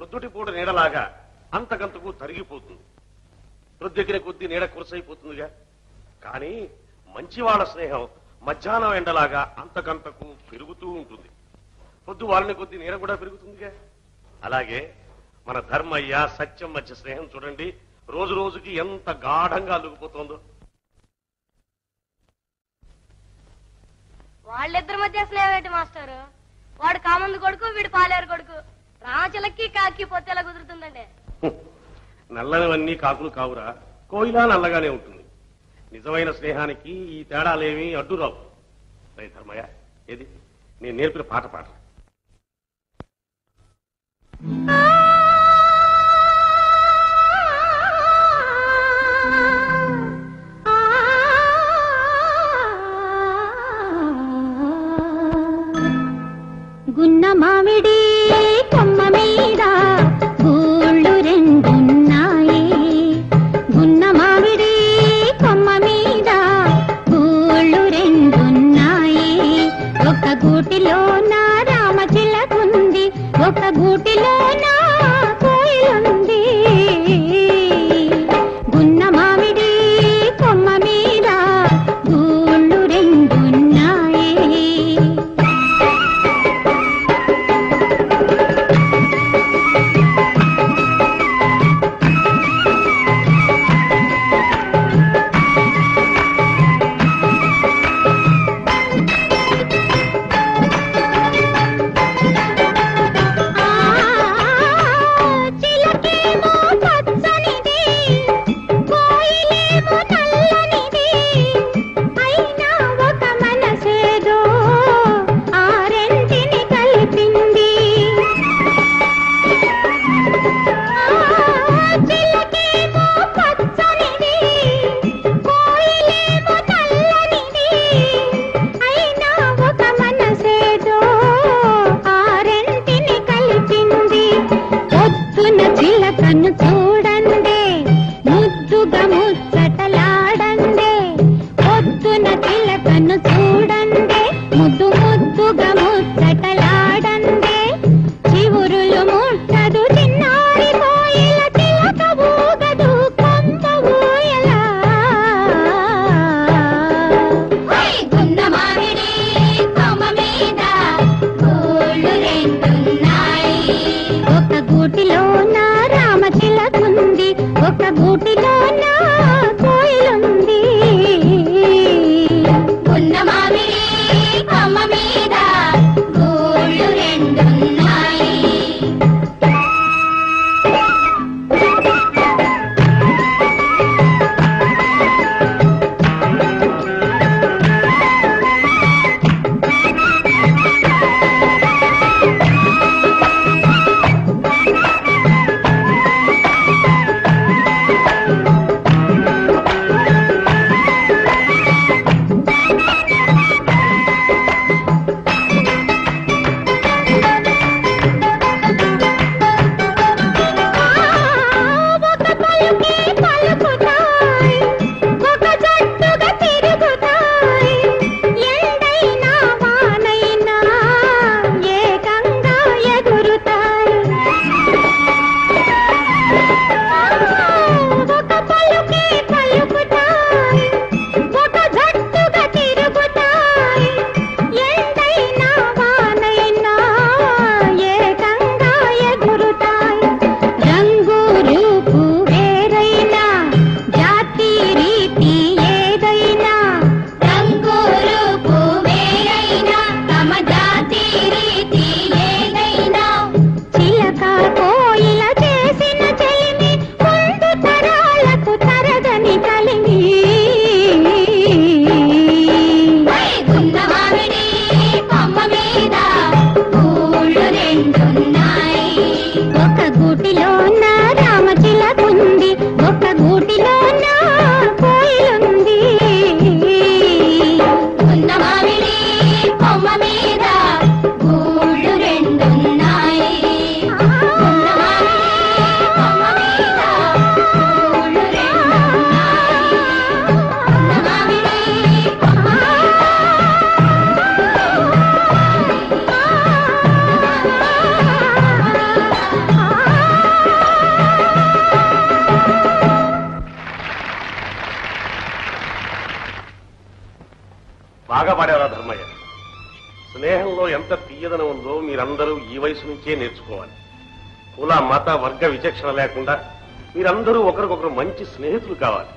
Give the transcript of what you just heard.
ప్రొద్దుటి పూట నీడలాగా అంతకంతకు తరిగిపోతుంది. ప్రొద్దెక్కిన కొద్దీ నీడ కురసైపోతుందిగా. కానీ మంచి వాళ్ళ స్నేహం మధ్యాహ్నం ఎండలాగా అంతకంతకు పెరుగుతూ ఉంటుంది. పొద్దు వాళ్ళని కొద్దీ నీడ కూడా పెరుగుతుందిగా. అలాగే మన ధర్మయ్య సత్యం మధ్య స్నేహం చూడండి, రోజు రోజుకి ఎంత గాఢంగా అల్లుకుపోతుందో. వాళ్ళిద్దరి మధ్య స్నేహం ఏంటి మాస్టారు? వాడు కామందు కొడుకు, వీడు పాలేరు కొడుకు. రామచిలకి కాకి పోతే ఎలా కుదురుతుందండి? నల్లనివన్నీ కాకులు కావురా, కోయిలా నల్లగానే ఉంటుంది. నిజమైన స్నేహానికి ఈ తేడాలేమీ అడ్డురావు. రే ధర్మయ్య, ఏది నేను నేర్పిన పాట పాట. గున్న మామిడి కొమ్మ మీద గూళ్ళు రెండున్నాయి. గున్న మామిడి కొమ్మ మీద గూళ్ళు రెండున్నాయి. ఒక గూటిలో నా రామచిలకుంది, ఒక గూటిలో నా బాగా పాడారా ధర్మయ్య. స్నేహంలో ఎంత తీయదనం ఉందో మీరందరూ ఈ వయసు నుంచే నేర్చుకోవాలి. కుల మత వర్గ విచక్షణ లేకుండా మీరందరూ ఒకరికొకరు మంచి స్నేహితులు కావాలి.